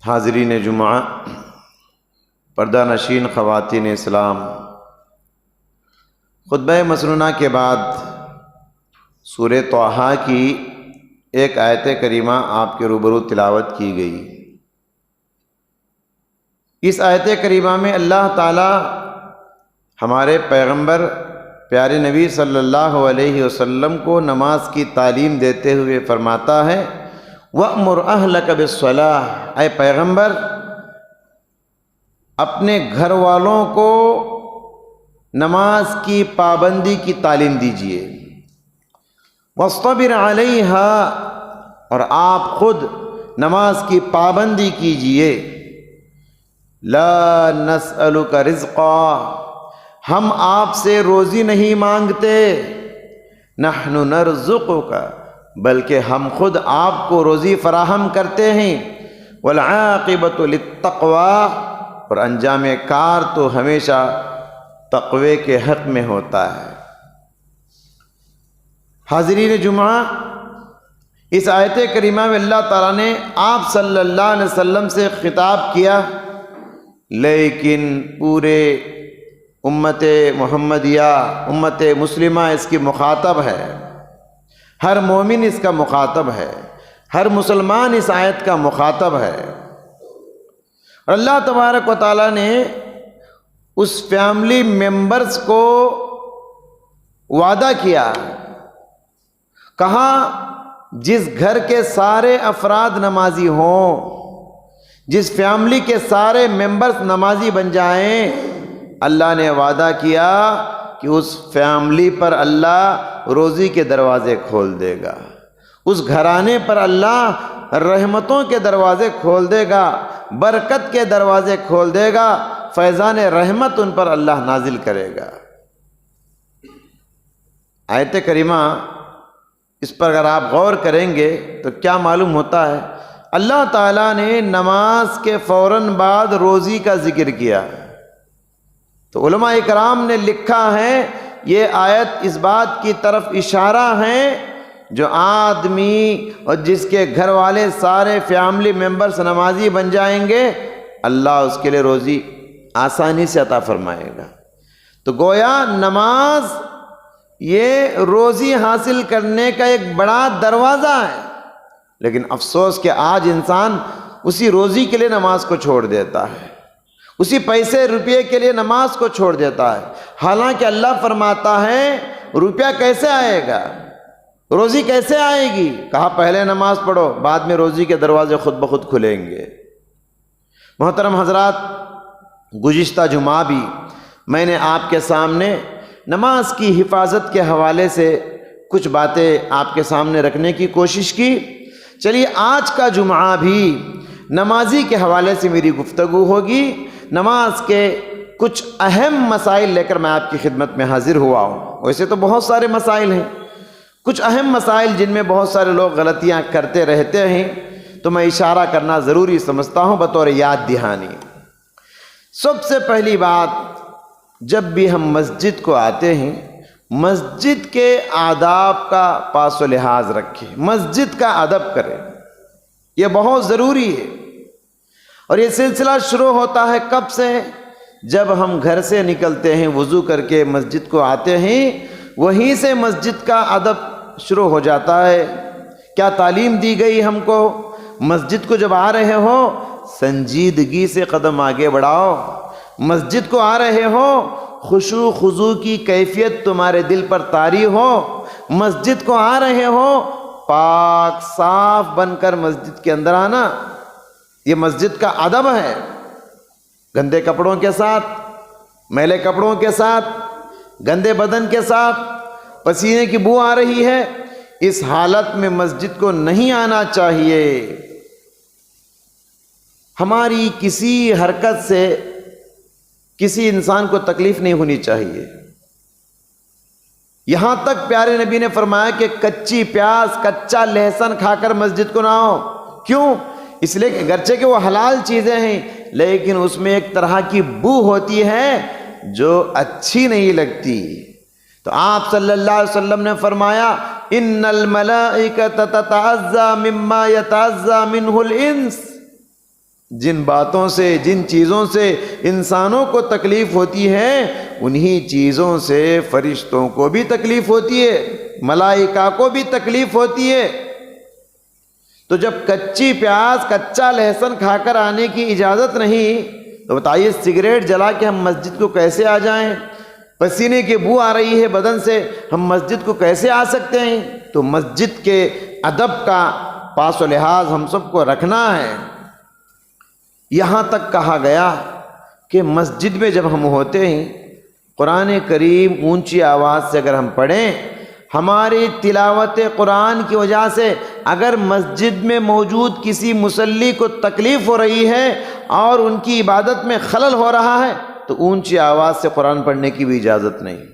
حاضرین جمعہ، پردہ نشین خواتین اسلام، خطبہ مسنونہ کے بعد سورہ طٰہٰ کی ایک آیت کریمہ آپ کے روبرو تلاوت کی گئی۔ اس آیت کریمہ میں اللہ تعالی ہمارے پیغمبر پیارے نبی صلی اللہ علیہ وسلم کو نماز کی تعلیم دیتے ہوئے فرماتا ہے وَأْمُرْ أَهْلَكَ بِالصَّلَاةِ، اے پیغمبر اپنے گھر والوں کو نماز کی پابندی کی تعلیم دیجیے۔ وَاصْطَبِرْ عَلَيْهَا، اور آپ خود نماز کی پابندی کیجیے۔ لَا نَسْأَلُكَ رِزْقًا، ہم آپ سے روزی نہیں مانگتے۔ نَحْنُ نَرْزُقُكَ، بلکہ ہم خود آپ کو روزی فراہم کرتے ہیں۔ وَالْعَاقِبَةُ لِلتَّقْوَىٰ، اور انجام کار تو ہمیشہ تقوی کے حق میں ہوتا ہے۔ حاضرین جمعہ، اس آیت کریمہ میں اللہ تعالیٰ نے آپ صلی اللہ علیہ وسلم سے خطاب کیا، لیکن پورے امت محمدیہ، امت مسلمہ اس کی مخاطب ہے، ہر مومن اس کا مخاطب ہے، ہر مسلمان اس آیت کا مخاطب ہے۔ اور اللہ تبارک و تعالیٰ نے اس فیملی ممبرز کو وعدہ کیا، کہا جس گھر کے سارے افراد نمازی ہوں، جس فیملی کے سارے ممبرز نمازی بن جائیں، اللہ نے وعدہ کیا کہ اس فیملی پر اللہ روزی کے دروازے کھول دے گا، اس گھرانے پر اللہ رحمتوں کے دروازے کھول دے گا، برکت کے دروازے کھول دے گا، فیضان رحمت ان پر اللہ نازل کرے گا۔ آیت کریمہ اس پر اگر آپ غور کریں گے تو کیا معلوم ہوتا ہے؟ اللہ تعالیٰ نے نماز کے فوراً بعد روزی کا ذکر کیا، تو علماء اکرام نے لکھا ہے یہ آیت اس بات کی طرف اشارہ ہے جو آدمی اور جس کے گھر والے سارے فیملی ممبرز نمازی بن جائیں گے، اللہ اس کے لیے روزی آسانی سے عطا فرمائے گا۔ تو گویا نماز یہ روزی حاصل کرنے کا ایک بڑا دروازہ ہے، لیکن افسوس کہ آج انسان اسی روزی کے لیے نماز کو چھوڑ دیتا ہے، اسی پیسے روپے کے لیے نماز کو چھوڑ دیتا ہے، حالانکہ اللہ فرماتا ہے روپیہ کیسے آئے گا، روزی کیسے آئے گی؟ کہا پہلے نماز پڑھو، بعد میں روزی کے دروازے خود بخود کھلیں گے۔ محترم حضرات، گزشتہ جمعہ بھی میں نے آپ کے سامنے نماز کی حفاظت کے حوالے سے کچھ باتیں آپ کے سامنے رکھنے کی کوشش کی۔ چلیے آج کا جمعہ بھی نمازی کے حوالے سے میری گفتگو ہوگی، نماز کے کچھ اہم مسائل لے کر میں آپ کی خدمت میں حاضر ہوا ہوں۔ ویسے تو بہت سارے مسائل ہیں، کچھ اہم مسائل جن میں بہت سارے لوگ غلطیاں کرتے رہتے ہیں، تو میں اشارہ کرنا ضروری سمجھتا ہوں بطور یاد دہانی۔ سب سے پہلی بات، جب بھی ہم مسجد کو آتے ہیں، مسجد کے آداب کا پاس و لحاظ رکھیں، مسجد کا ادب کریں، یہ بہت ضروری ہے۔ اور یہ سلسلہ شروع ہوتا ہے کب سے؟ جب ہم گھر سے نکلتے ہیں، وضو کر کے مسجد کو آتے ہیں، وہیں سے مسجد کا ادب شروع ہو جاتا ہے۔ کیا تعلیم دی گئی ہم کو؟ مسجد کو جب آ رہے ہو سنجیدگی سے قدم آگے بڑھاؤ، مسجد کو آ رہے ہو خشوع خضوع کی کیفیت تمہارے دل پر طاری ہو، مسجد کو آ رہے ہو پاک صاف بن کر مسجد کے اندر آنا، یہ مسجد کا ادب ہے۔ گندے کپڑوں کے ساتھ، میلے کپڑوں کے ساتھ، گندے بدن کے ساتھ، پسینے کی بو آ رہی ہے، اس حالت میں مسجد کو نہیں آنا چاہیے۔ ہماری کسی حرکت سے کسی انسان کو تکلیف نہیں ہونی چاہیے، یہاں تک پیارے نبی نے فرمایا کہ کچی پیاز، کچا لہسن کھا کر مسجد کو نہ آؤ۔ کیوں؟ اس لیے کہ گرچہ کہ وہ حلال چیزیں ہیں، لیکن اس میں ایک طرح کی بو ہوتی ہے جو اچھی نہیں لگتی۔ تو آپ صلی اللہ علیہ وسلم نے فرمایا ان الملائکۃ تتعزی مما یتعزی منہ الانس، جن باتوں سے، جن چیزوں سے انسانوں کو تکلیف ہوتی ہے، انہی چیزوں سے فرشتوں کو بھی تکلیف ہوتی ہے، ملائکہ کو بھی تکلیف ہوتی ہے۔ تو جب کچی پیاز، کچا لہسن کھا کر آنے کی اجازت نہیں، تو بتائیے سگریٹ جلا کے ہم مسجد کو کیسے آ جائیں؟ پسینے کی بو آ رہی ہے بدن سے، ہم مسجد کو کیسے آ سکتے ہیں؟ تو مسجد کے ادب کا پاس و لحاظ ہم سب کو رکھنا ہے۔ یہاں تک کہا گیا کہ مسجد میں جب ہم ہوتے ہیں، قرآن کریم اونچی آواز سے اگر ہم پڑھیں، ہماری تلاوت قرآن کی وجہ سے اگر مسجد میں موجود کسی مصلی کو تکلیف ہو رہی ہے اور ان کی عبادت میں خلل ہو رہا ہے، تو اونچی آواز سے قرآن پڑھنے کی بھی اجازت نہیں۔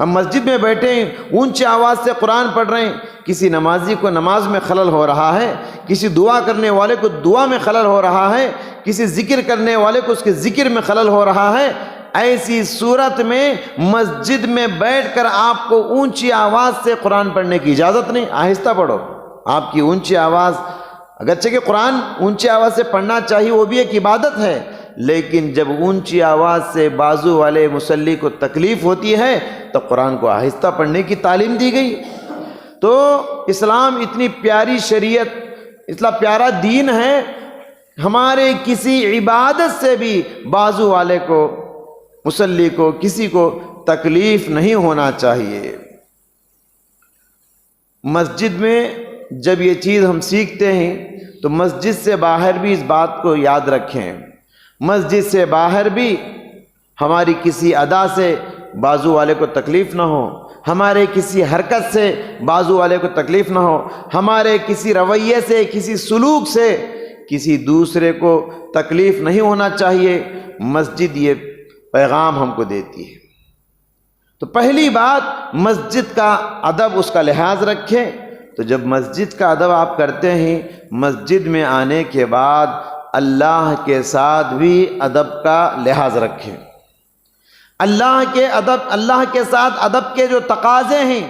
ہم مسجد میں بیٹھے ہیں، اونچی آواز سے قرآن پڑھ رہے ہیں، کسی نمازی کو نماز میں خلل ہو رہا ہے، کسی دعا کرنے والے کو دعا میں خلل ہو رہا ہے، کسی ذکر کرنے والے کو اس کے ذکر میں خلل ہو رہا ہے، ایسی صورت میں مسجد میں بیٹھ کر آپ کو اونچی آواز سے قرآن پڑھنے کی اجازت نہیں۔ آہستہ پڑھو۔ آپ کی اونچی آواز، اگرچہ کہ قرآن اونچی آواز سے پڑھنا چاہیے، وہ بھی ایک عبادت ہے، لیکن جب اونچی آواز سے بازو والے مصلی کو تکلیف ہوتی ہے تو قرآن کو آہستہ پڑھنے کی تعلیم دی گئی۔ تو اسلام اتنی پیاری شریعت، اتنا پیارا دین ہے، ہمارے کسی عبادت سے بھی بازو والے کو، مصلی کو، کسی کو تکلیف نہیں ہونا چاہیے۔ مسجد میں جب یہ چیز ہم سیکھتے ہیں تو مسجد سے باہر بھی اس بات کو یاد رکھیں۔ مسجد سے باہر بھی ہماری کسی ادا سے بازو والے کو تکلیف نہ ہو، ہمارے کسی حرکت سے بازو والے کو تکلیف نہ ہو، ہمارے کسی رویے سے، کسی سلوک سے کسی دوسرے کو تکلیف نہیں ہونا چاہیے۔ مسجد یہ پیغام ہم کو دیتی ہے۔ تو پہلی بات مسجد کا ادب، اس کا لحاظ رکھیں۔ تو جب مسجد کا ادب آپ کرتے ہیں، مسجد میں آنے کے بعد اللہ کے ساتھ بھی ادب کا لحاظ رکھیں۔ اللہ کے ساتھ ادب کے جو تقاضے ہیں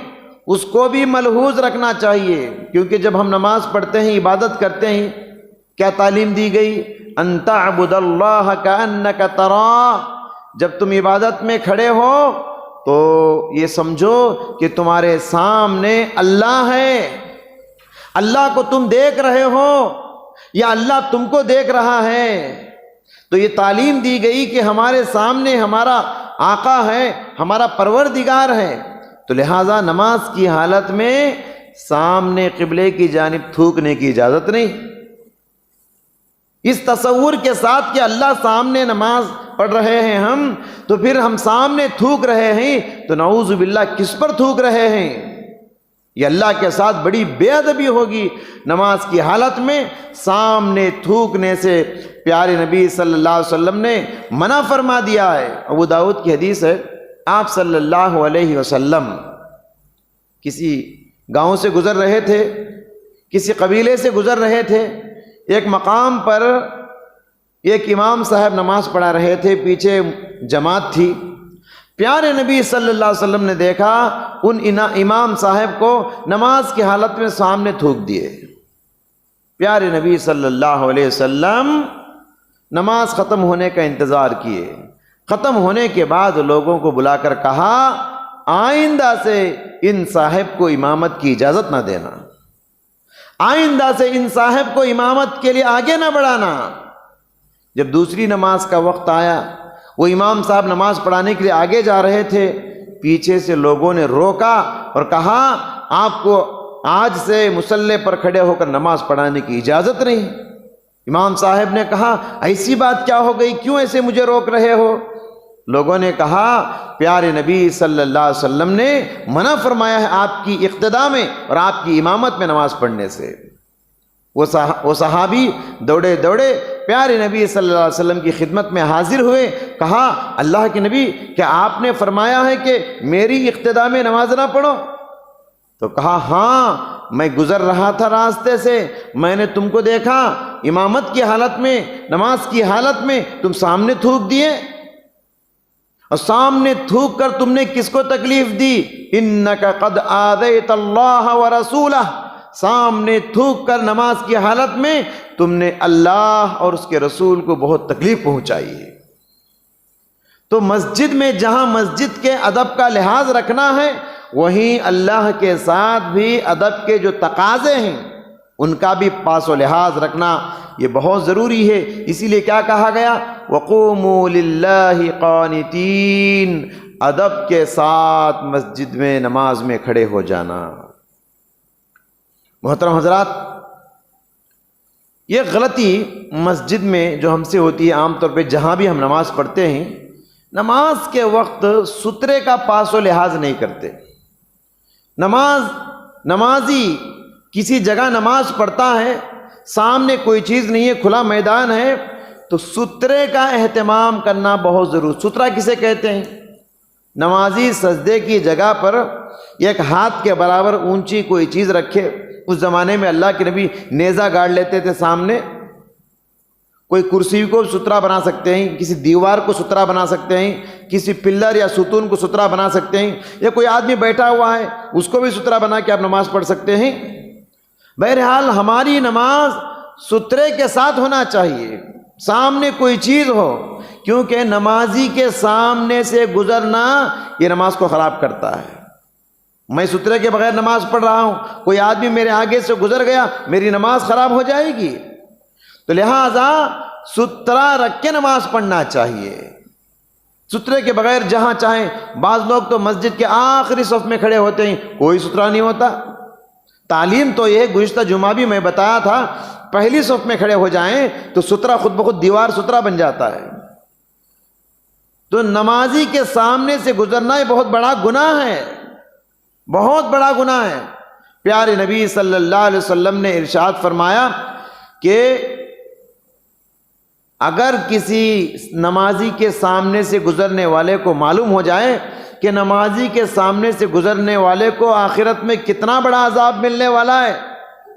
اس کو بھی ملحوظ رکھنا چاہیے، کیونکہ جب ہم نماز پڑھتے ہیں، عبادت کرتے ہیں، کیا تعلیم دی گئی؟ ان تعبد اللہ کأنک تراہ۔ جب تم عبادت میں کھڑے ہو تو یہ سمجھو کہ تمہارے سامنے اللہ ہے، اللہ کو تم دیکھ رہے ہو یا اللہ تم کو دیکھ رہا ہے۔ تو یہ تعلیم دی گئی کہ ہمارے سامنے ہمارا آقا ہے، ہمارا پروردگار ہے، تو لہٰذا نماز کی حالت میں سامنے قبلے کی جانب تھوکنے کی اجازت نہیں۔ اس تصور کے ساتھ کہ اللہ سامنے نماز پڑھ رہے ہیں ہم، تو پھر ہم سامنے تھوک رہے ہیں، تو نعوذ باللہ کس پر تھوک رہے ہیں؟ یہ اللہ کے ساتھ بڑی بے ادبی ہوگی۔ نماز کی حالت میں سامنے تھوکنے سے پیارے نبی صلی اللہ علیہ وسلم نے منع فرما دیا ہے۔ ابو داؤد کی حدیث ہے، آپ صلی اللہ علیہ وسلم کسی گاؤں سے گزر رہے تھے، کسی قبیلے سے گزر رہے تھے، ایک مقام پر ایک امام صاحب نماز پڑھا رہے تھے، پیچھے جماعت تھی۔ پیارے نبی صلی اللہ علیہ وسلم نے دیکھا ان امام صاحب کو نماز کی حالت میں سامنے تھوک دیے۔ پیارے نبی صلی اللہ علیہ وسلم نماز ختم ہونے کا انتظار کیے۔ ختم ہونے کے بعد لوگوں کو بلا کر کہا، آئندہ سے ان صاحب کو امامت کی اجازت نہ دینا، آئندہ سے ان صاحب کو امامت کے لیے آگے نہ بڑھانا۔ جب دوسری نماز کا وقت آیا، وہ امام صاحب نماز پڑھانے کے لیے آگے جا رہے تھے، پیچھے سے لوگوں نے روکا اور کہا، آپ کو آج سے مصلی پر کھڑے ہو کر نماز پڑھانے کی اجازت نہیں۔ امام صاحب نے کہا، ایسی بات کیا ہو گئی، کیوں ایسے مجھے روک رہے ہو؟ لوگوں نے کہا، پیارے نبی صلی اللہ علیہ وسلم نے منع فرمایا ہے آپ کی اقتداء میں اور آپ کی امامت میں نماز پڑھنے سے۔ وہ صحابی دوڑے دوڑے پیارے نبی صلی اللہ علیہ وسلم کی خدمت میں حاضر ہوئے، کہا، اللہ کے نبی، کیا آپ نے فرمایا ہے کہ میری اقتداء میں نماز نہ پڑھو؟ تو کہا، ہاں، میں گزر رہا تھا راستے سے، میں نے تم کو دیکھا امامت کی حالت میں، نماز کی حالت میں تم سامنے تھوک دیے، اور سامنے تھوک کر تم نے کس کو تکلیف دی؟ انک قد آذیت اللہ ورسولہ، سامنے تھوک کر نماز کی حالت میں تم نے اللہ اور اس کے رسول کو بہت تکلیف پہنچائی ہے۔ تو مسجد میں جہاں مسجد کے ادب کا لحاظ رکھنا ہے، وہیں اللہ کے ساتھ بھی ادب کے جو تقاضے ہیں ان کا بھی پاس و لحاظ رکھنا یہ بہت ضروری ہے۔ اسی لیے کیا کہا گیا؟ وَقُومُوا لِلَّهِ قَانِتِينَ، ادب کے ساتھ مسجد میں نماز میں کھڑے ہو جانا۔ محترم حضرات، یہ غلطی مسجد میں جو ہم سے ہوتی ہے، عام طور پہ جہاں بھی ہم نماز پڑھتے ہیں، نماز کے وقت سترے کا پاس و لحاظ نہیں کرتے۔ نمازی کسی جگہ نماز پڑھتا ہے، سامنے کوئی چیز نہیں ہے، کھلا میدان ہے، تو سترے کا اہتمام کرنا بہت ضروری۔ سترہ کسے کہتے ہیں؟ نمازی سجدے کی جگہ پر ایک ہاتھ کے برابر اونچی کوئی چیز رکھے۔ اس زمانے میں اللہ کے نبی نیزہ گاڑ لیتے تھے سامنے، کوئی کرسی کو سترہ بنا سکتے ہیں، کسی دیوار کو سترہ بنا سکتے ہیں، کسی پلر یا ستون کو سترہ بنا سکتے ہیں، یا کوئی آدمی بیٹھا ہوا ہے اس کو بھی سترہ بنا کے آپ نماز پڑھ سکتے ہیں۔ بہرحال ہماری نماز سترے کے ساتھ ہونا چاہیے، سامنے کوئی چیز ہو، کیونکہ نمازی کے سامنے سے گزرنا یہ نماز کو خراب کرتا ہے۔ میں سترے کے بغیر نماز پڑھ رہا ہوں، کوئی آدمی میرے آگے سے گزر گیا، میری نماز خراب ہو جائے گی۔ تو لہٰذا سترہ رکھ کے نماز پڑھنا چاہیے، سترے کے بغیر جہاں چاہیں۔ بعض لوگ تو مسجد کے آخری صف میں کھڑے ہوتے ہیں، کوئی سترہ نہیں ہوتا۔ تعلیم تو یہ گزشتہ جمعہ بھی میں بتایا تھا، پہلی صف میں کھڑے ہو جائیں تو سترہ خود بخود دیوار سترہ بن جاتا ہے۔ تو نمازی کے سامنے سے گزرنا یہ بہت بڑا گناہ ہے، بہت بڑا گناہ ہے۔ پیارے نبی صلی اللہ علیہ وسلم نے ارشاد فرمایا کہ اگر کسی نمازی کے سامنے سے گزرنے والے کو معلوم ہو جائے کہ نمازی کے سامنے سے گزرنے والے کو آخرت میں کتنا بڑا عذاب ملنے والا ہے،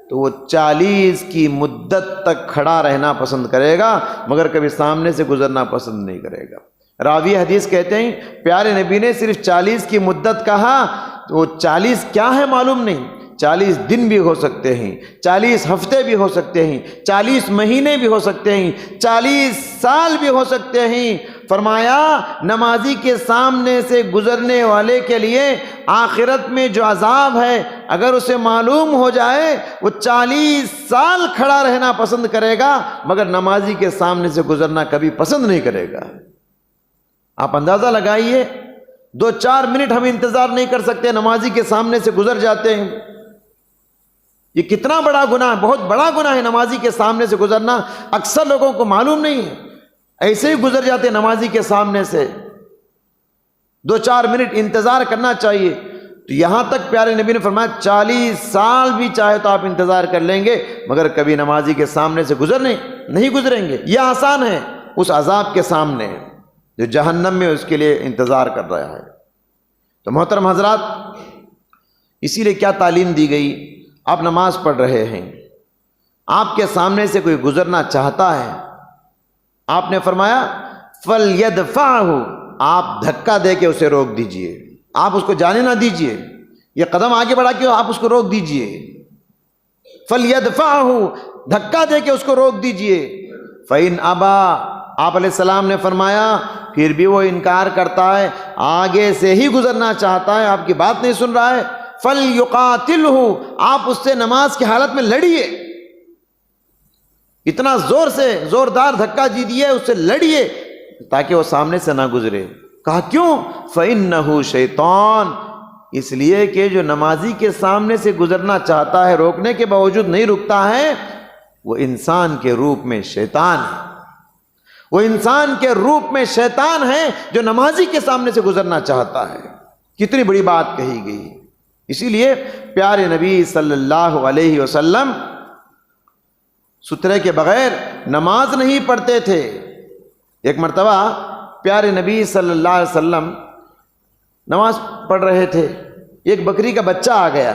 تو وہ 40 کی مدت تک کھڑا رہنا پسند کرے گا، مگر کبھی سامنے سے گزرنا پسند نہیں کرے گا۔ راوی حدیث کہتے ہیں پیارے نبی نے صرف 40 کی مدت کہا، تو وہ 40 کیا ہے معلوم نہیں، 40 دن بھی ہو سکتے ہیں، 40 ہفتے بھی ہو سکتے ہیں، 40 مہینے بھی ہو سکتے ہیں، 40 سال بھی ہو سکتے ہیں۔ فرمایا نمازی کے سامنے سے گزرنے والے کے لیے آخرت میں جو عذاب ہے، اگر اسے معلوم ہو جائے وہ 40 سال کھڑا رہنا پسند کرے گا، مگر نمازی کے سامنے سے گزرنا کبھی پسند نہیں کرے گا۔ آپ اندازہ لگائیے، 2-4 منٹ ہم انتظار نہیں کر سکتے، نمازی کے سامنے سے گزر جاتے ہیں۔ یہ کتنا بڑا گناہ ہے، بہت بڑا گناہ ہے نمازی کے سامنے سے گزرنا۔ اکثر لوگوں کو معلوم نہیں ہے، ایسے ہی گزر جاتے نمازی کے سامنے سے۔ 2-4 منٹ انتظار کرنا چاہیے۔ تو یہاں تک پیارے نبی نے فرمایا 40 سال بھی چاہے تو آپ انتظار کر لیں گے، مگر کبھی نمازی کے سامنے سے نہیں گزریں گے۔ یہ آسان ہے اس عذاب کے سامنے جو جہنم میں اس کے لیے انتظار کر رہا ہے۔ تو محترم حضرات، اسی لیے کیا تعلیم دی گئی؟ آپ نماز پڑھ رہے ہیں، آپ کے سامنے سے کوئی گزرنا چاہتا ہے، آپ نے فرمایا فَلْيَدْفَعْهُ، آپ دھکا دے کے اسے روک دیجئے، آپ اس کو جانے نہ دیجئے، یہ قدم آگے بڑھا کے آپ اس کو روک دیجئے۔ فَلْيَدْفَعْهُ، دھکا دے کے اس کو روک دیجئے۔ فَإِنْ أَبَى، آپ علیہ السلام نے فرمایا پھر بھی وہ انکار کرتا ہے، آگے سے ہی گزرنا چاہتا ہے، آپ کی بات نہیں سن رہا ہے، فَلْيُقَاتِلْهُ، آپ اس سے نماز کی حالت میں لڑیے، اتنا زور سے زوردار دھکا دیجیے، اس سے لڑیے تاکہ وہ سامنے سے نہ گزرے۔ کہا کیوں؟ فَإِنَّهُ شیطان، اس لیے کہ جو نمازی کے سامنے سے گزرنا چاہتا ہے، روکنے کے باوجود نہیں رکتا ہے، وہ انسان کے روپ میں شیطان ہے، وہ انسان کے روپ میں شیطان ہے جو نمازی کے سامنے سے گزرنا چاہتا ہے۔ کتنی بڑی بات کہی گئی۔ اسی لیے پیارے نبی صلی اللہ علیہ وسلم سترے کے بغیر نماز نہیں پڑھتے تھے۔ ایک مرتبہ پیارے نبی صلی اللہ علیہ وسلم نماز پڑھ رہے تھے، ایک بکری کا بچہ آ گیا،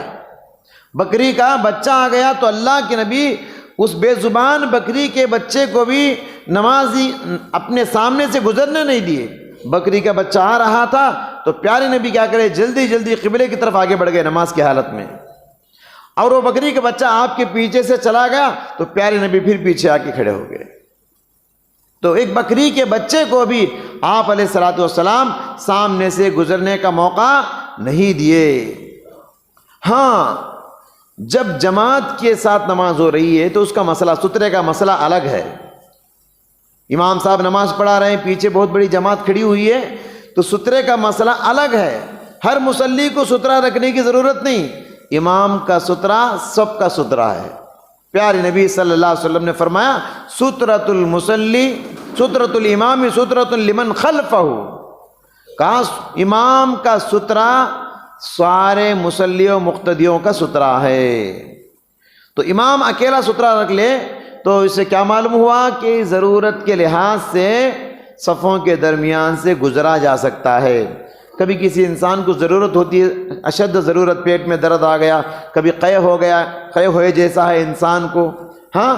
بکری کا بچہ آ گیا تو اللہ کے نبی اس بے زبان بکری کے بچے کو بھی نمازی اپنے سامنے سے گزرنے نہیں دیے۔ بکری کا بچہ آ رہا تھا تو پیارے نبی کیا کرے، جلدی جلدی قبلے کی طرف آگے بڑھ گئے نماز کی حالت میں۔ اور وہ بکری کا بچہ آپ کے پیچھے سے چلا گیا تو پیارے نبی پھر پیچھے آ کے کھڑے ہو گئے. تو ایک بکری کے بچے کو بھی آپ علیہ الصلوۃ والسلام سامنے سے گزرنے کا موقع نہیں دیے. ہاں جب جماعت کے ساتھ نماز ہو رہی ہے تو اس کا مسئلہ، سترے کا مسئلہ الگ ہے. امام صاحب نماز پڑھا رہے ہیں، پیچھے بہت بڑی جماعت کھڑی ہوئی ہے، تو سترے کا مسئلہ الگ ہے. ہر مصلی کو سترہ رکھنے کی ضرورت نہیں، امام کا سترہ سب کا سترہ ہے. پیارے نبی صلی اللہ علیہ وسلم نے فرمایا سترۃ المصلی سترۃ الامام سترۃ لمن خلفہ. کہا امام کا سترہ سارے مصلیوں مقتدیوں کا سترہ ہے. تو امام اکیلا سترہ رکھ لے تو اس سے کیا معلوم ہوا کہ ضرورت کے لحاظ سے صفوں کے درمیان سے گزرا جا سکتا ہے. کبھی کسی انسان کو ضرورت ہوتی ہے، اشد ضرورت، پیٹ میں درد آ گیا، کبھی قے ہو گیا، قے ہوئے جیسا ہے انسان کو، ہاں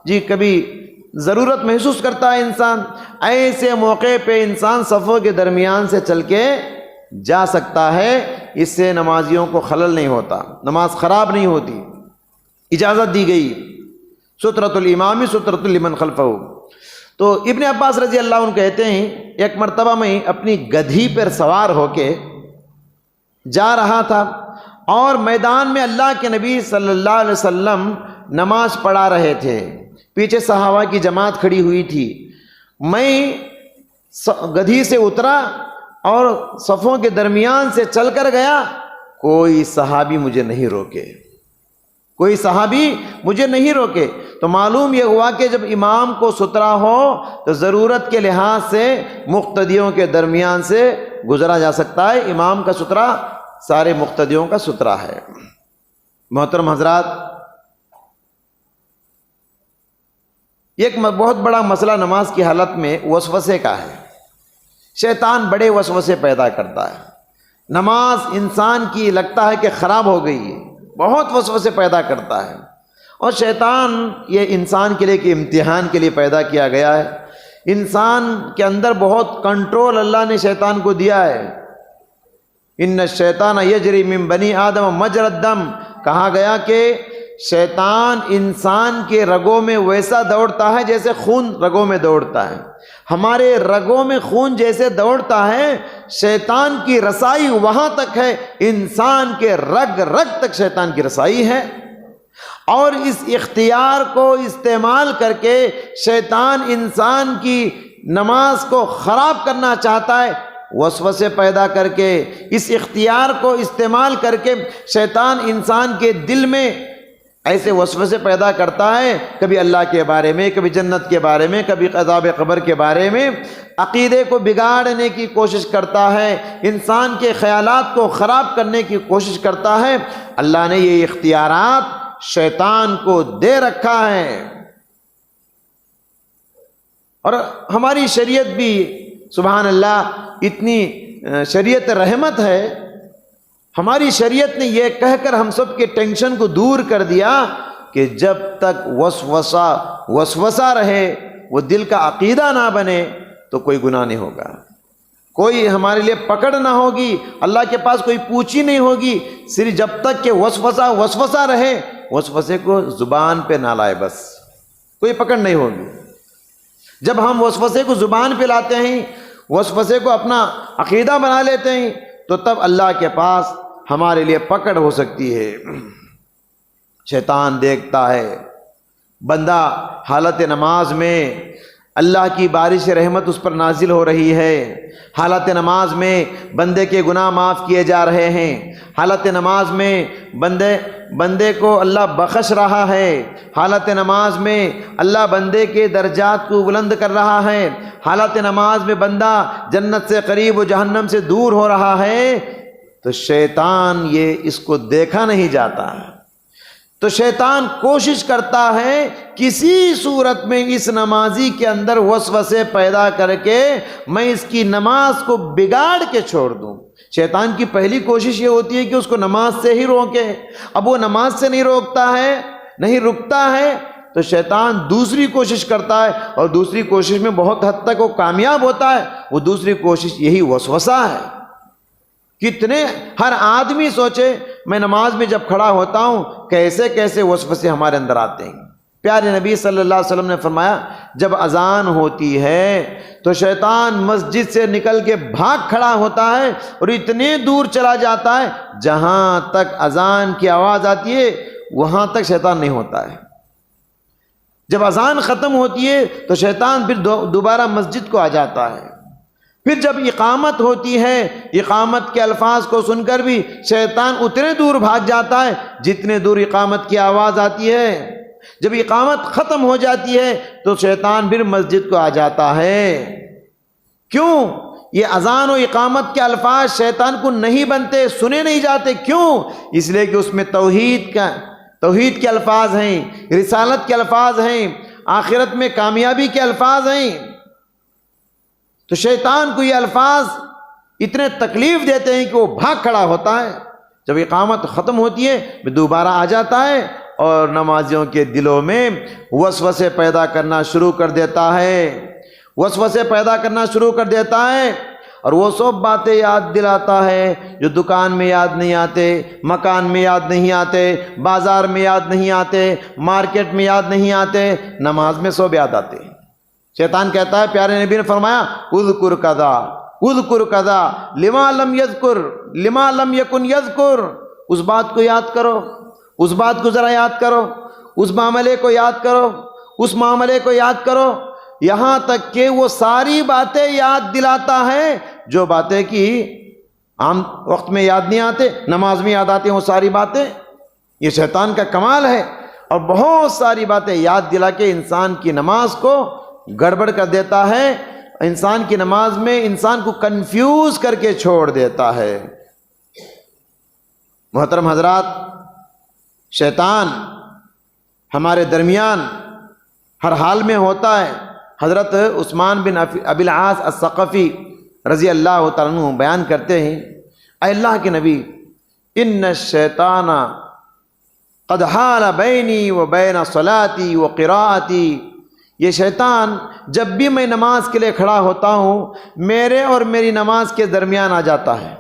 جی، کبھی ضرورت محسوس کرتا ہے انسان، ایسے موقع پہ انسان صفوں کے درمیان سے چل کے جا سکتا ہے. اس سے نمازیوں کو خلل نہیں ہوتا، نماز خراب نہیں ہوتی، اجازت دی گئی. سترۃ الامام سترۃ لمن خلفہ. تو ابن عباس رضی اللہ عنہ کہتے ہیں ایک مرتبہ میں اپنی گدھی پر سوار ہو کے جا رہا تھا اور میدان میں اللہ کے نبی صلی اللہ علیہ وسلم نماز پڑھا رہے تھے، پیچھے صحابہ کی جماعت کھڑی ہوئی تھی. میں گدھی سے اترا اور صفوں کے درمیان سے چل کر گیا، کوئی صحابی مجھے نہیں روکے، کوئی صحابی مجھے نہیں روکے. تو معلوم یہ ہوا کہ جب امام کو سترہ ہو تو ضرورت کے لحاظ سے مقتدیوں کے درمیان سے گزرا جا سکتا ہے. امام کا سترہ سارے مقتدیوں کا سترہ ہے. محترم حضرات، ایک بہت بڑا مسئلہ نماز کی حالت میں وسوسے کا ہے. شیطان بڑے وسوسے پیدا کرتا ہے. نماز انسان کی لگتا ہے کہ خراب ہو گئی ہے، بہت وسوسے پیدا کرتا ہے. اور شیطان یہ انسان کے لیے کہ امتحان کے لیے پیدا کیا گیا ہے. انسان کے اندر بہت کنٹرول اللہ نے شیطان کو دیا ہے. ان الشیطان یجری من بنی آدم مجری الدم، کہا گیا کہ شیطان انسان کے رگوں میں ویسا دوڑتا ہے جیسے خون رگوں میں دوڑتا ہے. ہمارے رگوں میں خون جیسے دوڑتا ہے، شیطان کی رسائی وہاں تک ہے، انسان کے رگ رگ تک شیطان کی رسائی ہے. اور اس اختیار کو استعمال کر کے شیطان انسان کی نماز کو خراب کرنا چاہتا ہے، وسوسے پیدا کر کے. اس اختیار کو استعمال کر کے شیطان انسان کے دل میں ایسے وسوسے پیدا کرتا ہے، کبھی اللہ کے بارے میں، کبھی جنت کے بارے میں، کبھی عذاب قبر کے بارے میں. عقیدے کو بگاڑنے کی کوشش کرتا ہے، انسان کے خیالات کو خراب کرنے کی کوشش کرتا ہے. اللہ نے یہ اختیارات شیطان کو دے رکھا ہے. اور ہماری شریعت بھی سبحان اللہ اتنی شریعت رحمت ہے. ہماری شریعت نے یہ کہہ کر ہم سب کے ٹینشن کو دور کر دیا کہ جب تک وسوسہ رہے، وہ دل کا عقیدہ نہ بنے تو کوئی گناہ نہیں ہوگا، کوئی ہمارے لیے پکڑ نہ ہوگی، اللہ کے پاس کوئی پوچھی نہیں ہوگی. صرف جب تک کہ وسوسہ رہے، وسوسے کو زبان پہ نہ لائے، بس کوئی پکڑ نہیں ہوگی. جب ہم وسوسے کو زبان پہ لاتے ہیں، وسوسے کو اپنا عقیدہ بنا لیتے ہیں، تو تب اللہ کے پاس ہمارے لیے پکڑ ہو سکتی ہے. شیطان دیکھتا ہے بندہ حالت نماز میں اللہ کی بارش رحمت اس پر نازل ہو رہی ہے، حالت نماز میں بندے کے گناہ معاف کیے جا رہے ہیں، حالت نماز میں بندے کو اللہ بخش رہا ہے، حالت نماز میں اللہ بندے کے درجات کو بلند کر رہا ہے، حالت نماز میں بندہ جنت سے قریب و جہنم سے دور ہو رہا ہے. تو شیطان یہ اس کو دیکھا نہیں جاتا ہے، تو شیطان کوشش کرتا ہے کسی صورت میں اس نمازی کے اندر وسوسے پیدا کر کے میں اس کی نماز کو بگاڑ کے چھوڑ دوں. شیطان کی پہلی کوشش یہ ہوتی ہے کہ اس کو نماز سے ہی روکے. اب وہ نماز سے نہیں روکتا ہے، نہیں رکتا ہے، تو شیطان دوسری کوشش کرتا ہے، اور دوسری کوشش میں بہت حد تک وہ کامیاب ہوتا ہے. وہ دوسری کوشش یہی وسوسہ ہے. کتنے ہر آدمی سوچے میں نماز میں جب کھڑا ہوتا ہوں کیسے کیسے وسوسے ہمارے اندر آتے ہیں۔ پیارے نبی صلی اللہ علیہ وسلم نے فرمایا جب اذان ہوتی ہے تو شیطان مسجد سے نکل کے بھاگ کھڑا ہوتا ہے اور اتنے دور چلا جاتا ہے جہاں تک اذان کی آواز آتی ہے وہاں تک شیطان نہیں ہوتا ہے۔ جب اذان ختم ہوتی ہے تو شیطان پھر دوبارہ مسجد کو آ جاتا ہے۔ پھر جب اقامت ہوتی ہے اقامت کے الفاظ کو سن کر بھی شیطان اتنے دور بھاگ جاتا ہے جتنے دور اقامت کی آواز آتی ہے۔ جب اقامت ختم ہو جاتی ہے تو شیطان پھر مسجد کو آ جاتا ہے۔ کیوں؟ یہ اذان و اقامت کے الفاظ شیطان کو نہیں بنتے، سنے نہیں جاتے۔ کیوں؟ اس لیے کہ اس میں توحید کے الفاظ ہیں، رسالت کے الفاظ ہیں، آخرت میں کامیابی کے الفاظ ہیں۔ تو شیطان کو یہ الفاظ اتنے تکلیف دیتے ہیں کہ وہ بھاگ کھڑا ہوتا ہے۔ جب اقامت ختم ہوتی ہے وہ دوبارہ آ جاتا ہے اور نمازیوں کے دلوں میں وسوسے پیدا کرنا شروع کر دیتا ہے، وسوسے پیدا کرنا شروع کر دیتا ہے، اور وہ سب باتیں یاد دلاتا ہے جو دکان میں یاد نہیں آتے، مکان میں یاد نہیں آتے، بازار میں یاد نہیں آتے، مارکیٹ میں یاد نہیں آتے، نماز میں سب یاد آتے۔ شیطان کہتا ہے، پیارے نبی نے فرمایا اذکر کذا اذکر کذا لما لم یذکر لما لم یکن یذکر، اس بات کو یاد کرو، اس بات کو ذرا یاد کرو، اس معاملے کو یاد کرو، اس معاملے کو یاد کرو، یہاں تک کہ وہ ساری باتیں یاد دلاتا ہے جو باتیں کی عام وقت میں یاد نہیں آتے، نماز میں یاد آتی ہیں وہ ساری باتیں۔ یہ شیطان کا کمال ہے، اور بہت ساری باتیں یاد دلا کے انسان کی نماز کو گڑبڑ کر دیتا ہے، انسان کی نماز میں انسان کو کنفیوز کر کے چھوڑ دیتا ہے۔ محترم حضرات، شیطان ہمارے درمیان ہر حال میں ہوتا ہے۔ حضرت عثمان بن ابی العاص الثقفی رضی اللہ تعالیٰ عنہ بیان کرتے ہیں، اے اللہ کے نبی، ان الشیطان قد حال بینی و بین صلاتی و قراءتی، یہ شیطان جب بھی میں نماز کے لیے کھڑا ہوتا ہوں میرے اور میری نماز کے درمیان آ جاتا ہے،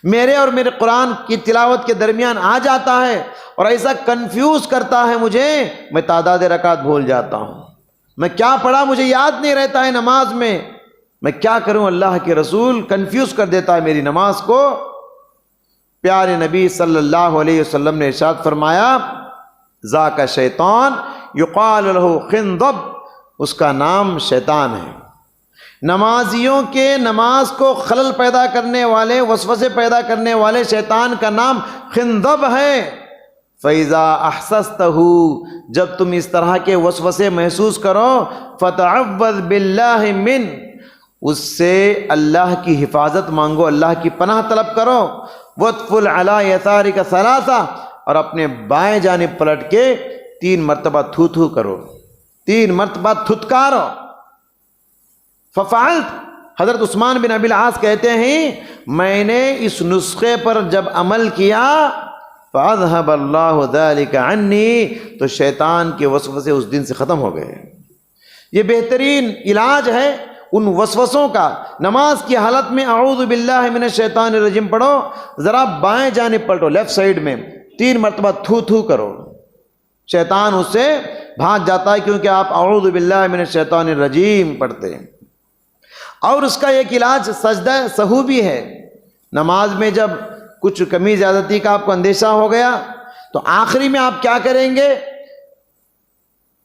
میرے اور میرے قرآن کی تلاوت کے درمیان آ جاتا ہے، اور ایسا کنفیوز کرتا ہے مجھے، میں تعداد رکعت بھول جاتا ہوں، میں کیا پڑھا مجھے یاد نہیں رہتا ہے نماز میں کیا کروں؟ اللہ کے رسول کنفیوز کر دیتا ہے میری نماز کو۔ پیارے نبی صلی اللہ علیہ وسلم نے ارشاد فرمایا، ذاک شیطان یقال لہ خنضب، اس کا نام شیطان ہے۔ نمازیوں کے نماز کو خلل پیدا کرنے والے، وسوسے پیدا کرنے والے شیطان کا نام خنضب ہے۔ فَإِذَا أَحْسَسْتَهُ، جب تم اس طرح کے وسوسے محسوس کرو، فَتَعَوَّذْ بِاللَّهِ مِنْ، اس سے اللہ کی حفاظت مانگو، اللہ کی پناہ طلب کرو۔ وَادْخُلْ عَلَى يَسَارِكَ ثَلَاثًا، اور اپنے بائیں جانب پلٹ کے 3 مرتبہ تھو تھو کرو، 3 مرتبہ تھتکارو۔ فَفَعَلْتُ، حضرت عثمان بن ابی العاص کہتے ہیں میں نے اس نسخے پر جب عمل کیا، فَأَذْهَبَ اللَّهُ ذَلِكَ عَنِّي، تو شیطان کے وسوسے اس دن سے ختم ہو گئے۔ یہ بہترین علاج ہے ان وسوسوں کا۔ نماز کی حالت میں اعوذ باللہ من الشیطان الرجیم پڑھو، ذرا بائیں جانب پلٹو، لیفٹ سائڈ میں 3 مرتبہ تھو تھو کرو، شیطان اس سے بھاگ جاتا ہے، کیونکہ آپ اعوذ باللہ من الشیطان الرجیم پڑھتے ہیں۔ اور اس کا ایک علاج سجدہ سہو بھی ہے۔ نماز میں جب کچھ کمی زیادتی کا آپ کو اندیشہ ہو گیا تو آخری میں آپ کیا کریں گے؟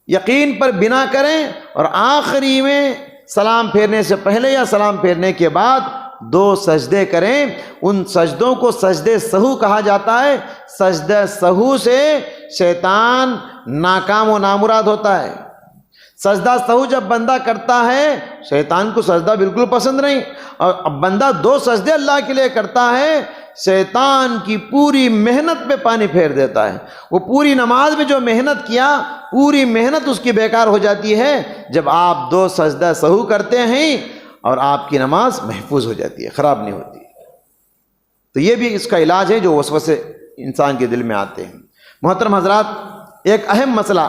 یقین پر بنا کریں، اور آخری میں سلام پھیرنے سے پہلے یا سلام پھیرنے کے بعد 2 سجدے کریں۔ ان سجدوں کو سجدے سہو کہا جاتا ہے۔ سجدہ سہو سے شیطان ناکام و نامراد ہوتا ہے۔ سجدہ سہو جب بندہ کرتا ہے، شیطان کو سجدہ بالکل پسند نہیں، اور اب بندہ 2 سجدے اللہ کے لیے کرتا ہے، شیطان کی پوری محنت پہ پانی پھیر دیتا ہے۔ وہ پوری نماز میں جو محنت کیا، پوری محنت اس کی بیکار ہو جاتی ہے جب آپ 2 سجدہ سہو کرتے ہیں، اور آپ کی نماز محفوظ ہو جاتی ہے، خراب نہیں ہوتی۔ تو یہ بھی اس کا علاج ہے جو وسوسے انسان کے دل میں آتے ہیں۔ محترم حضرات، ایک اہم مسئلہ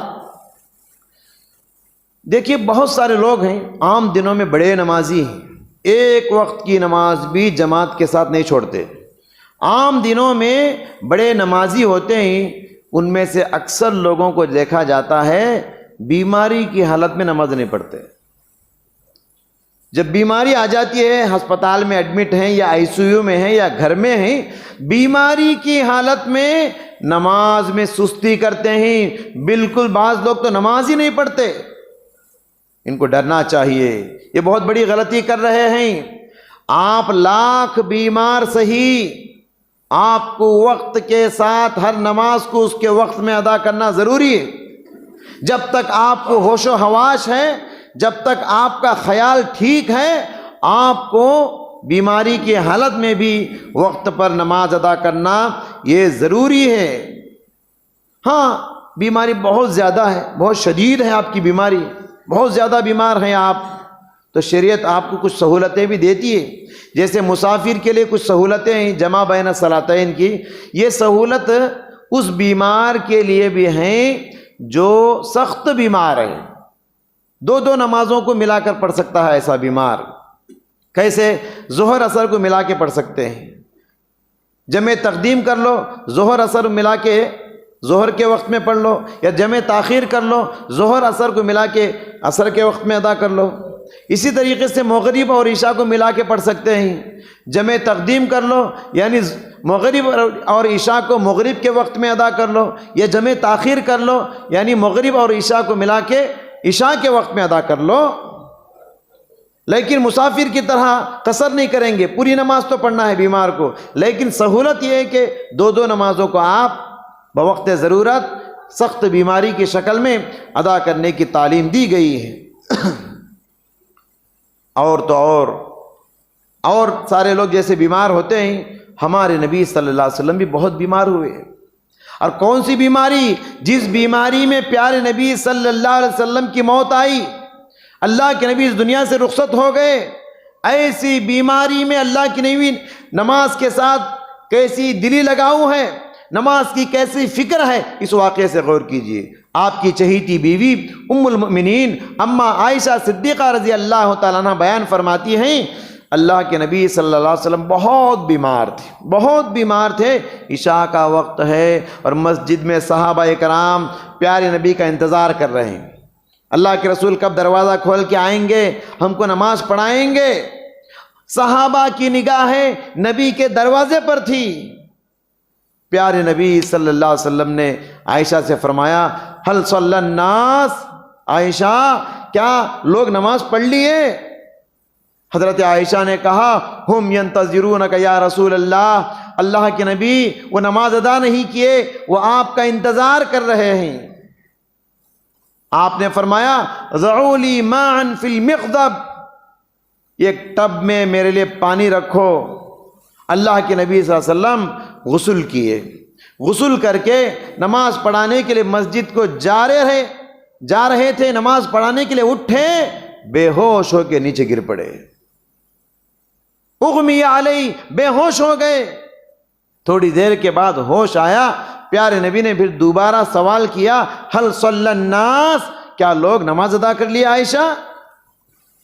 دیکھیے، بہت سارے لوگ ہیں عام دنوں میں بڑے نمازی ہیں، ایک وقت کی نماز بھی جماعت کے ساتھ نہیں چھوڑتے، عام دنوں میں بڑے نمازی ہوتے ہیں، ان میں سے اکثر لوگوں کو دیکھا جاتا ہے بیماری کی حالت میں نماز نہیں پڑھتے۔ جب بیماری آ جاتی ہے، ہسپتال میں ایڈمٹ ہیں یا آئی سی یو میں ہیں یا گھر میں ہیں، بیماری کی حالت میں نماز میں سستی کرتے ہیں، بالکل بعض لوگ تو نماز ہی نہیں پڑھتے۔ ان کو ڈرنا چاہیے، یہ بہت بڑی غلطی کر رہے ہیں۔ آپ لاکھ بیمار صحیح، آپ کو وقت کے ساتھ ہر نماز کو اس کے وقت میں ادا کرنا ضروری ہے۔ جب تک آپ کو ہوش و حواس ہے، جب تک آپ کا خیال ٹھیک ہے، آپ کو بیماری کی حالت میں بھی وقت پر نماز ادا کرنا یہ ضروری ہے۔ ہاں بیماری بہت زیادہ ہے، بہت شدید ہے آپ کی بیماری، بہت زیادہ بیمار ہیں آپ، تو شریعت آپ کو کچھ سہولتیں بھی دیتی ہے۔ جیسے مسافر کے لیے کچھ سہولتیں ہیں جمع بین الصلاتین کی، یہ سہولت اس بیمار کے لیے بھی ہیں جو سخت بیمار ہے، دو نمازوں کو ملا کر پڑھ سکتا ہے ایسا بیمار۔ کیسے؟ ظہر اثر کو ملا کے پڑھ سکتے ہیں، جمع تقدیم کر لو، ظہر اثر ملا کے ظہر کے وقت میں پڑھ لو، یا جمع تاخیر کر لو، ظہر اثر کو ملا کے عصر کے وقت میں ادا کر لو۔ اسی طریقے سے مغرب اور عشاء کو ملا کے پڑھ سکتے ہیں، جمع تقدیم کر لو، یعنی مغرب اور عشاء کو مغرب کے وقت میں ادا کر لو، یا جمع تاخیر کر لو، یعنی مغرب اور عشاء کو ملا کے عشاء کے وقت میں ادا کر لو۔ لیکن مسافر کی طرح قصر نہیں کریں گے، پوری نماز تو پڑھنا ہے بیمار کو، لیکن سہولت یہ ہے کہ دو نمازوں کو آپ بوقت ضرورت سخت بیماری کی شکل میں ادا کرنے کی تعلیم دی گئی ہے۔ اور تو اور سارے لوگ جیسے بیمار ہوتے ہیں، ہمارے نبی صلی اللہ علیہ وسلم بھی بہت بیمار ہوئے۔ اور کون سی بیماری؟ جس بیماری میں پیارے نبی صلی اللہ علیہ وسلم کی موت آئی، اللہ کے نبی اس دنیا سے رخصت ہو گئے، ایسی بیماری میں اللہ کی نبی نماز کے ساتھ کیسی دلی لگاؤ ہے، نماز کی کیسی فکر ہے، اس واقعے سے غور کیجئے۔ آپ کی چہیتی بیوی ام المؤمنین اما عائشہ صدیقہ رضی اللہ تعالیٰ عنہ بیان فرماتی ہیں، اللہ کے نبی صلی اللہ علیہ وسلم بہت بیمار تھے، عشاء کا وقت ہے اور مسجد میں صحابہ کرام پیارے نبی کا انتظار کر رہے ہیں، اللہ کے رسول کب دروازہ کھول کے آئیں گے، ہم کو نماز پڑھائیں گے۔ صحابہ کی نگاہیں نبی کے دروازے پر تھی۔ پیارے نبی صلی اللہ علیہ وسلم نے عائشہ سے فرمایا، ہل صلی الناس، عائشہ کیا لوگ نماز پڑھ لیے؟ حضرت عائشہ نے کہا، ہم ینتظرونک یا رسول اللہ، اللہ کے نبی وہ نماز ادا نہیں کیے، وہ آپ کا انتظار کر رہے ہیں۔ آپ نے فرمایا، ضعوا لی ماء فی المغضب، ایک ٹب میں میرے لیے پانی رکھو۔ اللہ کے نبی صلی اللہ علیہ وسلم غسل کیے، غسل کر کے نماز پڑھانے کے لیے مسجد کو جا رہے تھے، نماز پڑھانے کے لیے اٹھے، بے ہوش ہو کے نیچے گر پڑے، اغمی علیہ، بے ہوش ہو گئے۔ تھوڑی دیر کے بعد ہوش آیا، پیارے نبی نے پھر دوبارہ سوال کیا، ہل صلی الناس، کیا لوگ نماز ادا کر لیا عائشہ؟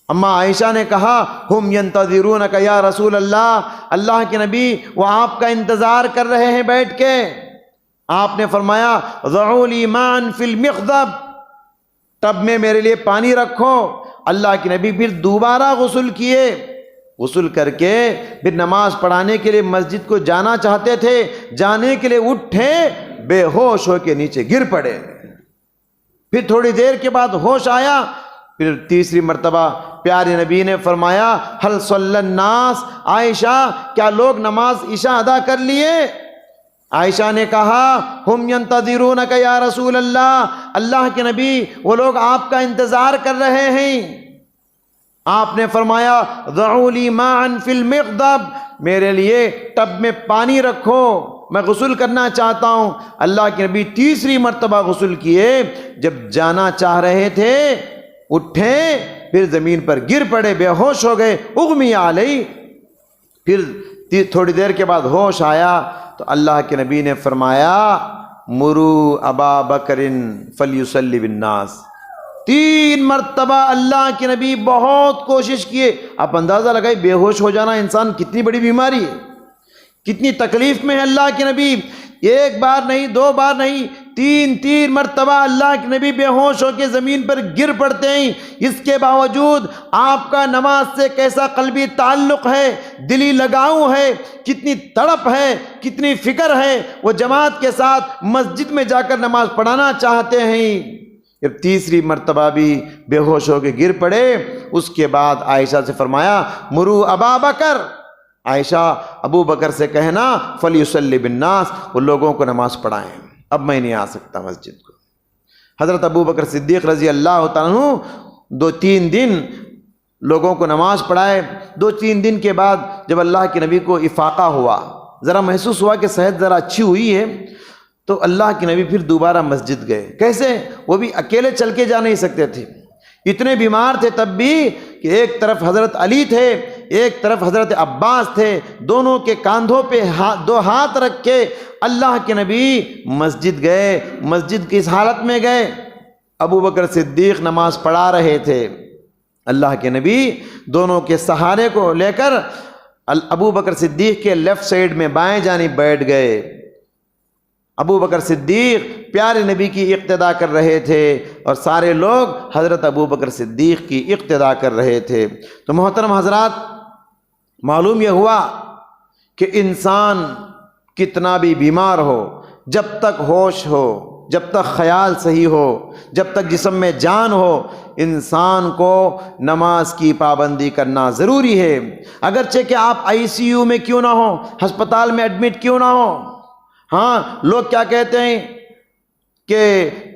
اما عائشہ نے کہا، ہم ینتظرونک یا رسول اللہ، اللہ کے نبی وہ آپ کا انتظار کر رہے ہیں بیٹھ کے۔ آپ نے فرمایا، ضعوا لی ماء فی المغضب، ٹب میں میرے لیے پانی رکھو۔ اللہ کے نبی پھر دوبارہ غسل کیے، غسل کر کے پھر نماز پڑھانے کے لیے مسجد کو جانا چاہتے تھے، جانے کے لیے اٹھے، بے ہوش ہو کے نیچے گر پڑے۔ پھر تھوڑی دیر کے بعد ہوش آیا، پھر تیسری مرتبہ پیارے نبی نے فرمایا، ہل صلی الناس، عائشہ کیا لوگ نماز عشاء ادا کر لیے؟ عائشہ نے کہا، ہم ینتظرونک یا رسول اللہ، اللہ کے نبی وہ لوگ آپ کا انتظار کر رہے ہیں۔ آپ نے فرمایا، ضعوا لی ماء فی المغضب، میرے لیے ٹب میں پانی رکھو، میں غسل کرنا چاہتا ہوں۔ اللہ کے نبی تیسری مرتبہ غسل کیے، جب جانا چاہ رہے تھے اٹھے، پھر زمین پر گر پڑے، بے ہوش ہو گئے، اغمی علیہ۔ پھر تھوڑی دیر کے بعد ہوش آیا تو اللہ کے نبی نے فرمایا، مرو ابا بکر فلیصلی بالناس۔ 3 مرتبہ اللہ کے نبی بہت کوشش کیے۔ آپ اندازہ لگائیں بے ہوش ہو جانا انسان کتنی بڑی بیماری ہے۔ کتنی تکلیف میں ہے اللہ کے نبی، ایک بار نہیں، دو بار نہیں، تین مرتبہ اللہ کے نبی بے ہوش ہو کے زمین پر گر پڑتے ہیں۔ اس کے باوجود آپ کا نماز سے کیسا قلبی تعلق ہے، دلی لگاؤ ہے، کتنی تڑپ ہے، کتنی فکر ہے، وہ جماعت کے ساتھ مسجد میں جا کر نماز پڑھانا چاہتے ہیں۔ جب تیسری مرتبہ بھی بے ہوش ہو کے گر پڑے، اس کے بعد عائشہ سے فرمایا مرو ابا بکر، عائشہ ابو بکر سے کہنا فلیصلی بالناس، وہ لوگوں کو نماز پڑھائیں، اب میں نہیں آ سکتا مسجد کو۔ حضرت ابو بکر صدیق رضی اللہ تعالیٰ عنہ 2-3 دن لوگوں کو نماز پڑھائے۔ 2-3 دن کے بعد جب اللہ کے نبی کو افاقہ ہوا، ذرا محسوس ہوا کہ صحت ذرا اچھی ہوئی ہے، تو اللہ کے نبی پھر دوبارہ مسجد گئے۔ کیسے؟ وہ بھی اکیلے چل کے جا نہیں سکتے تھے، اتنے بیمار تھے تب بھی کہ ایک طرف حضرت علی تھے، ایک طرف حضرت عباس تھے، دونوں کے کاندھوں پہ 2 ہاتھ رکھ کے اللہ کے نبی مسجد گئے۔ مسجد کس حالت میں گئے؟ ابو بکر صدیق نماز پڑھا رہے تھے، اللہ کے نبی دونوں کے سہارے کو لے کر ابو بکر صدیق کے لیفٹ سائیڈ میں بائیں جانب بیٹھ گئے۔ ابو بکر صدیق پیارے نبی کی اقتدا کر رہے تھے اور سارے لوگ حضرت ابو بکر صدیق کی اقتدا کر رہے تھے۔ تو محترم حضرات، معلوم یہ ہوا کہ انسان کتنا بھی بیمار ہو، جب تک ہوش ہو، جب تک خیال صحیح ہو، جب تک جسم میں جان ہو، انسان کو نماز کی پابندی کرنا ضروری ہے۔ اگرچہ کہ آپ ICU میں کیوں نہ ہو، ہسپتال میں ایڈمٹ کیوں نہ ہو، ہاں لوگ کیا کہتے ہیں کہ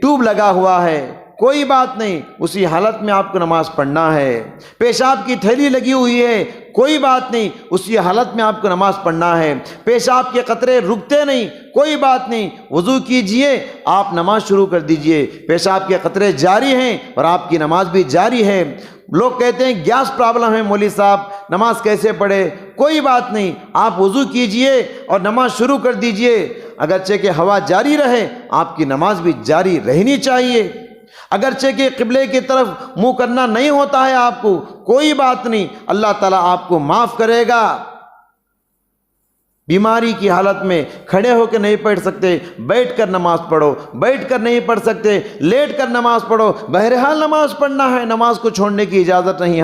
ٹیوب لگا ہوا ہے، کوئی بات نہیں، اسی حالت میں آپ کو نماز پڑھنا ہے۔ پیشاب کی تھیلی لگی ہوئی ہے، کوئی بات نہیں، اسی حالت میں آپ کو نماز پڑھنا ہے۔ پیشاب کے قطرے رکتے نہیں، کوئی بات نہیں، وضو کیجئے، آپ نماز شروع کر دیجئے۔ پیشاب کے قطرے جاری ہیں اور آپ کی نماز بھی جاری ہے۔ لوگ کہتے ہیں گیس پرابلم ہے مولوی صاحب، نماز کیسے پڑھے؟ کوئی بات نہیں، آپ وضو کیجئے اور نماز شروع کر دیجئے۔ اگرچہ کہ ہوا جاری رہے، آپ کی نماز بھی جاری رہنی چاہیے۔ اگرچہ کہ قبلے کی طرف منہ کرنا نہیں ہوتا ہے آپ کو، کوئی بات نہیں، اللہ تعالیٰ آپ کو معاف کرے گا۔ بیماری کی حالت میں کھڑے ہو کے نہیں پڑھ سکتے، بیٹھ کر نماز پڑھو، بیٹھ کر نہیں پڑھ سکتے لیٹ کر نماز پڑھو، بہرحال نماز پڑھنا ہے، نماز کو چھوڑنے کی اجازت نہیں۔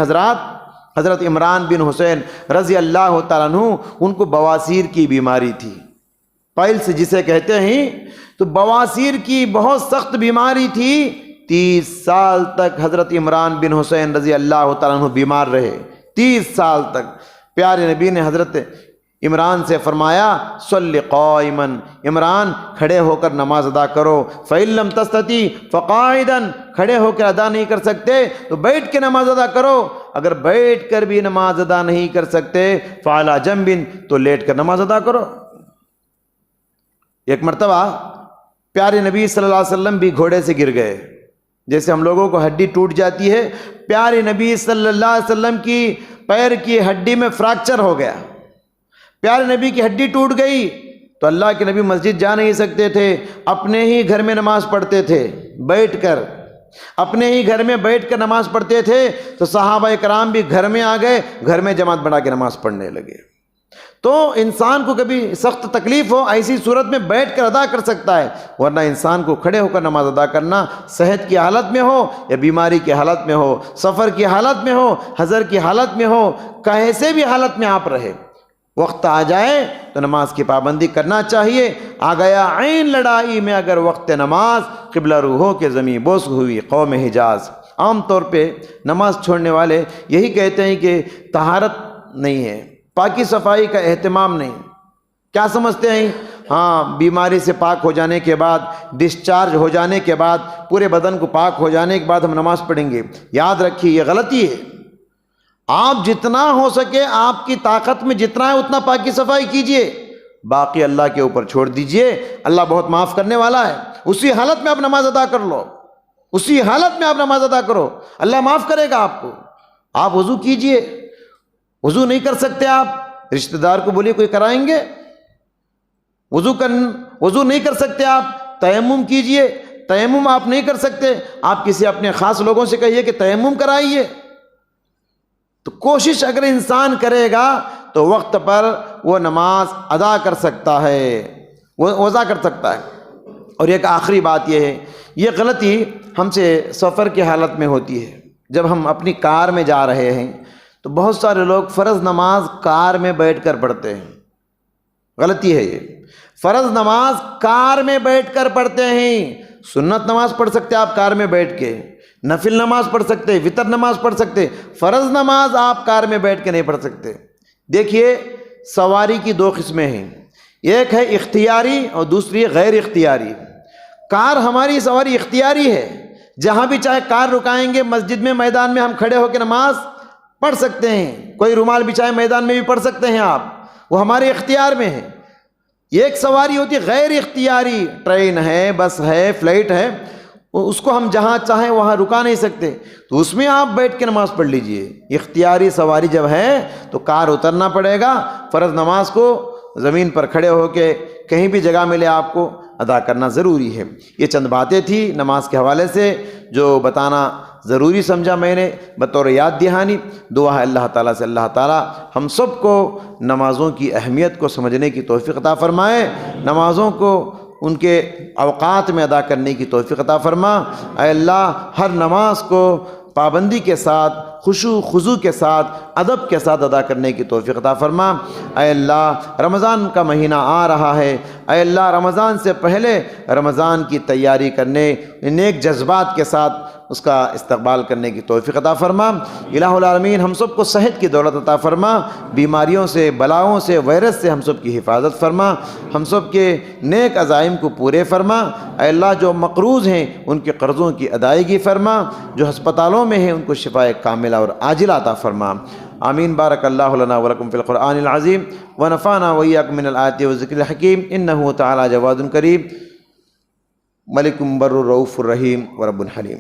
حضرت عمران بن حسین رضی اللہ تعالیٰ عنہ، ان کو بواسیر کی بیماری تھی، پائلس جسے کہتے ہیں، تو بواسیر کی بہت سخت بیماری تھی۔ 30 سال تک حضرت عمران بن حسین رضی اللہ تعالیٰ عنہ بیمار رہے، 30 سال تک۔ پیارے نبی نے حضرت عمران سے فرمایا صلی قائما، عمران کھڑے ہو کر نماز ادا کرو، فإن لم تستطع فقاعدا، کھڑے ہو کر ادا نہیں کر سکتے تو بیٹھ کے نماز ادا کرو، اگر بیٹھ کر بھی نماز ادا نہیں کر سکتے فعلی جنب، تو لیٹ کر نماز ادا کرو۔ ایک مرتبہ پیارے نبی صلی اللہ علیہ وسلم بھی گھوڑے سے گر گئے، جیسے ہم لوگوں کو ہڈی ٹوٹ جاتی ہے، پیارے نبی صلی اللہ علیہ وسلم کی پیر کی ہڈی میں فریکچر ہو گیا، پیارے نبی کی ہڈی ٹوٹ گئی، تو اللہ کے نبی مسجد جا نہیں سکتے تھے، اپنے ہی گھر میں نماز پڑھتے تھے، بیٹھ کر اپنے ہی گھر میں بیٹھ کر نماز پڑھتے تھے۔ تو صحابہ کرام بھی گھر میں آ گئے، گھر میں جماعت بنا کے نماز پڑھنے لگے۔ تو انسان کو کبھی سخت تکلیف ہو، ایسی صورت میں بیٹھ کر ادا کر سکتا ہے، ورنہ انسان کو کھڑے ہو کر نماز ادا کرنا، صحت کی حالت میں ہو یا بیماری کی حالت میں ہو، سفر کی حالت میں ہو، حضر کی حالت میں ہو، کیسے بھی حالت میں آپ رہے، وقت آ جائے تو نماز کی پابندی کرنا چاہیے۔ آ گیا عین لڑائی میں اگر وقت نماز، قبلہ روحوں کے زمیں بوس ہوئی قوم حجاز۔ عام طور پہ نماز چھوڑنے والے یہی کہتے ہیں کہ طہارت نہیں ہے، پاکی صفائی کا اہتمام نہیں۔ کیا سمجھتے ہیں؟ ہاں، بیماری سے پاک ہو جانے کے بعد، ڈسچارج ہو جانے کے بعد، پورے بدن کو پاک ہو جانے کے بعد ہم نماز پڑھیں گے۔ یاد رکھیے یہ غلطی ہے۔ آپ جتنا ہو سکے، آپ کی طاقت میں جتنا ہے اتنا پاکی صفائی کیجئے، باقی اللہ کے اوپر چھوڑ دیجئے، اللہ بہت معاف کرنے والا ہے۔ اسی حالت میں آپ نماز ادا کر لو، اسی حالت میں آپ نماز ادا کرو، اللہ معاف کرے گا آپ کو۔ آپ وضو کیجئے، وضو نہیں کر سکتے آپ، رشتہ دار کو بولیے کوئی کرائیں گے۔ وضو نہیں کر سکتے آپ، تیمم کیجئے، تیمم آپ نہیں کر سکتے، آپ کسی اپنے خاص لوگوں سے کہیے کہ تیمم کرائیے۔ تو کوشش اگر انسان کرے گا تو وقت پر وہ نماز ادا کر سکتا ہے، وہ وضع کر سکتا ہے۔ اور ایک آخری بات یہ ہے، یہ غلطی ہم سے سفر کی حالت میں ہوتی ہے۔ جب ہم اپنی کار میں جا رہے ہیں تو بہت سارے لوگ فرض نماز کار میں بیٹھ کر پڑھتے ہیں، غلطی ہے یہ۔ فرض نماز کار میں بیٹھ کر پڑھتے ہیں، سنت نماز پڑھ سکتے آپ کار میں بیٹھ کے، نفل نماز پڑھ سکتے، وطر نماز پڑھ سکتے، فرض نماز آپ کار میں بیٹھ کے نہیں پڑھ سکتے۔ دیکھیے سواری کی دو قسمیں ہیں، ایک ہے اختیاری اور دوسری غیر اختیاری۔ کار ہماری سواری اختیاری ہے، جہاں بھی چاہے کار رکائیں گے، مسجد میں میدان میں ہم کھڑے ہو کے نماز پڑھ سکتے ہیں، کوئی رومال بچھائے میدان میں بھی پڑھ سکتے ہیں آپ، وہ ہمارے اختیار میں ہے۔ ایک سواری ہوتی ہے غیر اختیاری، ٹرین ہے، بس ہے، فلائٹ ہے، اس کو ہم جہاں چاہیں وہاں رکا نہیں سکتے، تو اس میں آپ بیٹھ کے نماز پڑھ لیجئے۔ اختیاری سواری جب ہے تو کار اترنا پڑے گا، فرض نماز کو زمین پر کھڑے ہو کے کہیں بھی جگہ ملے آپ کو ادا کرنا ضروری ہے۔ یہ چند باتیں تھیں نماز کے حوالے سے جو بتانا ضروری سمجھا میں نے بطور یاد دہانی۔ دعا ہے اللہ تعالیٰ سے اللہ تعالیٰ ہم سب کو نمازوں کی اہمیت کو سمجھنے کی توفیق عطا فرمائے، نمازوں کو ان کے اوقات میں ادا کرنے کی توفیق عطا فرما۔ اے اللہ ہر نماز کو پابندی کے ساتھ، خشوع خضوع کے ساتھ، ادب کے ساتھ ادا کرنے کی توفیق عطا فرما۔ اے اللہ رمضان کا مہینہ آ رہا ہے، اے اللہ رمضان سے پہلے رمضان کی تیاری کرنے، نیک جذبات کے ساتھ اس کا استقبال کرنے کی توفیق عطا فرما۔ الہ العالمین ہم سب کو صحت کی دولت عطا فرما، بیماریوں سے، بلاؤں سے، وائرس سے ہم سب کی حفاظت فرما، ہم سب کے نیک عزائم کو پورے فرما۔ اے اللہ جو مقروض ہیں ان کے قرضوں کی ادائیگی فرما، جو ہسپتالوں میں ہیں ان کو شفاء کاملہ اور عاجلہ عطا فرما۔ آمین۔ بارک اللہ لنا ولکم فی القرآن العظیم ونفعنا وإیاکم من الآیات والذکر الحکیم، انہ تعالی جواد کریم، ملک بر رؤوف الرحیم ورب حلیم۔